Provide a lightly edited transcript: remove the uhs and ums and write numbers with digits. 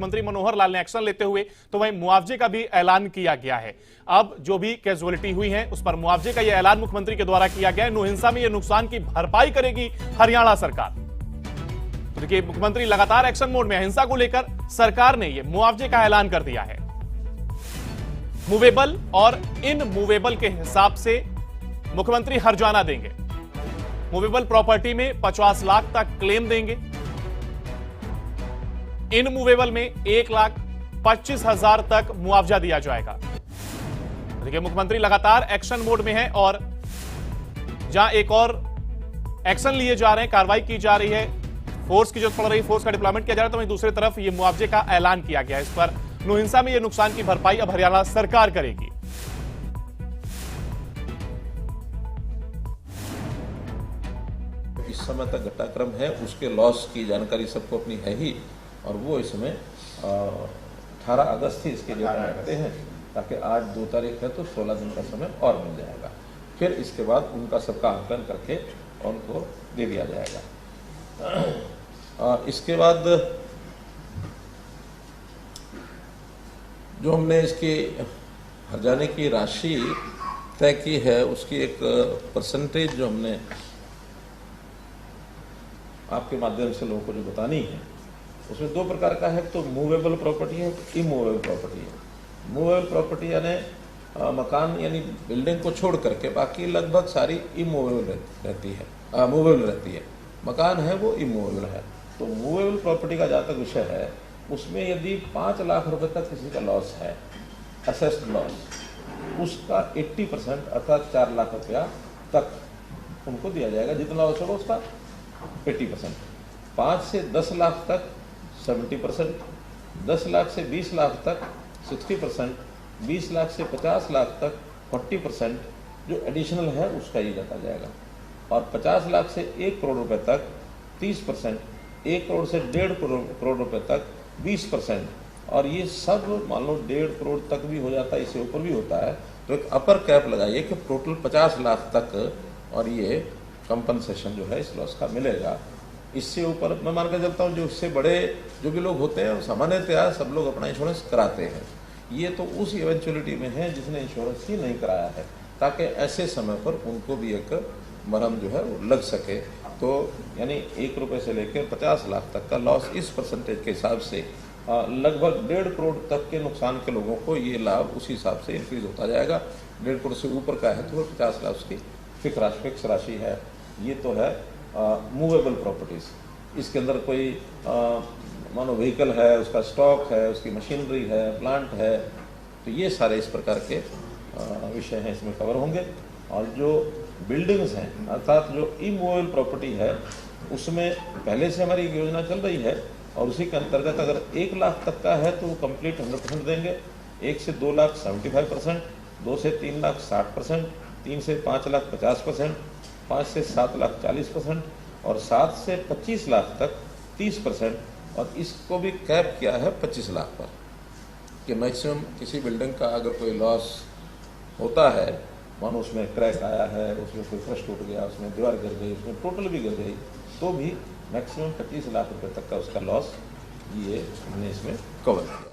मुख्यमंत्री मनोहर लाल ने एक्शन लेते हुए तो वहीं मुआवजे का भी ऐलान किया गया है। अब जो भी कैजुअलिटी हुई है उस पर मुआवजे का यह ऐलान मुख्यमंत्री के द्वारा किया गया है। नुहिंसा में यह नुकसान की भरपाई करेगी हरियाणा सरकार। तो देखिए, मुख्यमंत्री लगातार एक्शन मोड में, हिंसा को लेकर सरकार ने यह मुआवजे का ऐलान कर दिया है। मूवेबल और इनमूवेबल के हिसाब से मुख्यमंत्री हर्जाना देंगे। मूवेबल प्रॉपर्टी में 50 लाख तक क्लेम देंगे। इनमूवेबल में 1,25,000 तक मुआवजा दिया जाएगा। देखिए, मुख्यमंत्री लगातार एक्शन मोड में है और जहां एक और एक्शन लिए जा रहे हैं, कार्रवाई की जा रही है, फोर्स की जरूरत पड़ रही है, फोर्स का डिप्लॉयमेंट किया जा रहा है, तो वहीं दूसरी तरफ ये मुआवजे का ऐलान किया गया है। इस पर नुहिंसा में यह नुकसान की भरपाई अब हरियाणा सरकार करेगी। इस समय तक घटनाक्रम है, उसके लॉस की जानकारी सबको अपनी है ही, और वो इसमें 18 अगस्त ही इसके लिए रखते हैं, ताकि आज 2 तारीख है तो 16 दिन का समय और मिल जाएगा। फिर इसके बाद उनका सबका आकलन करके उनको दे दिया जाएगा। इसके बाद जो हमने इसकी हर्जाने की राशि तय की है, उसकी एक परसेंटेज जो हमने आपके माध्यम से लोगों को जो बतानी है, उसमें 2 प्रकार का है। तो मूवेबल प्रॉपर्टी है, इमूवेबल प्रॉपर्टी है। मूवेबल प्रॉपर्टी यानी मकान यानी बिल्डिंग को छोड़ करके बाकी लगभग सारी इमूवेबल रहती है, मूवेबल रहती है। मकान है वो इमूवेबल है। तो मूवेबल प्रॉपर्टी का जहाँ तक विषय है, उसमें यदि 5 लाख रुपए तक किसी का लॉस है, असेस्ड लॉस, उसका 80% अर्थात 4 लाख रुपया तक उनको दिया जाएगा। जितना लॉस होगा उसका 80%। 5 से 10 लाख तक 70%, 10 लाख से 20 लाख तक 60%, 20 लाख से 50 लाख तक 40%, जो एडिशनल है उसका ये जाता जाएगा। और 50 लाख से 1 करोड़ रुपए तक 30%, 1 करोड़ से 1.5 करोड़ रुपए तक 20%, और ये सब मान लो 1.5 करोड़ तक भी हो जाता है, इससे ऊपर भी होता है, तो एक अपर कैप लगाइए कि टोटल 50 लाख तक, और ये कंपनसेशन जो है इस लॉस का मिलेगा। इससे ऊपर मैं मान कर चलता हूँ जो इससे बड़े जो भी लोग होते हैं, सामान्यतया सब लोग अपना इंश्योरेंस कराते हैं। ये तो उस इवेंचुअलिटी में है जिसने इंश्योरेंस ही नहीं कराया है, ताकि ऐसे समय पर उनको भी एक मरहम जो है वो लग सके। तो यानी 1 रुपये से लेकर 50 लाख तक का लॉस इस परसेंटेज के हिसाब से लगभग 1.5 करोड़ तक के नुकसान के लोगों को ये लाभ उसी हिसाब से इंक्रीज होता जाएगा। 1.5 करोड़ से ऊपर का है तो वो 50 लाख की फिक्स राशि है। ये तो है मूवेबल प्रॉपर्टीज़। इसके अंदर कोई मानो व्हीकल है, उसका स्टॉक है, उसकी मशीनरी है, प्लांट है, तो ये सारे इस प्रकार के विषय हैं, इसमें कवर होंगे। और जो बिल्डिंग्स हैं अर्थात जो इमूवेबल प्रॉपर्टी है, उसमें पहले से हमारी योजना चल रही है, और उसी के अंतर्गत अगर 1 लाख तक का है तो वो कंप्लीट 100% देंगे। 1 से 2 लाख 75%, 2 से 3 लाख 60%, 3 से 5 लाख 50%, 5 से 7 लाख 40%, और 7 से 25 लाख तक 30%, और इसको भी कैप किया है 25 लाख पर, कि मैक्सिमम किसी बिल्डिंग का अगर कोई लॉस होता है, मानो उसमें क्रैक आया है, उसमें कोई फर्श टूट गया, उसमें दीवार गिर गई, उसमें टोटल भी गिर गई, तो भी मैक्सिमम 25 लाख रुपए तक का उसका लॉस ये हमने इसमें कवर किया।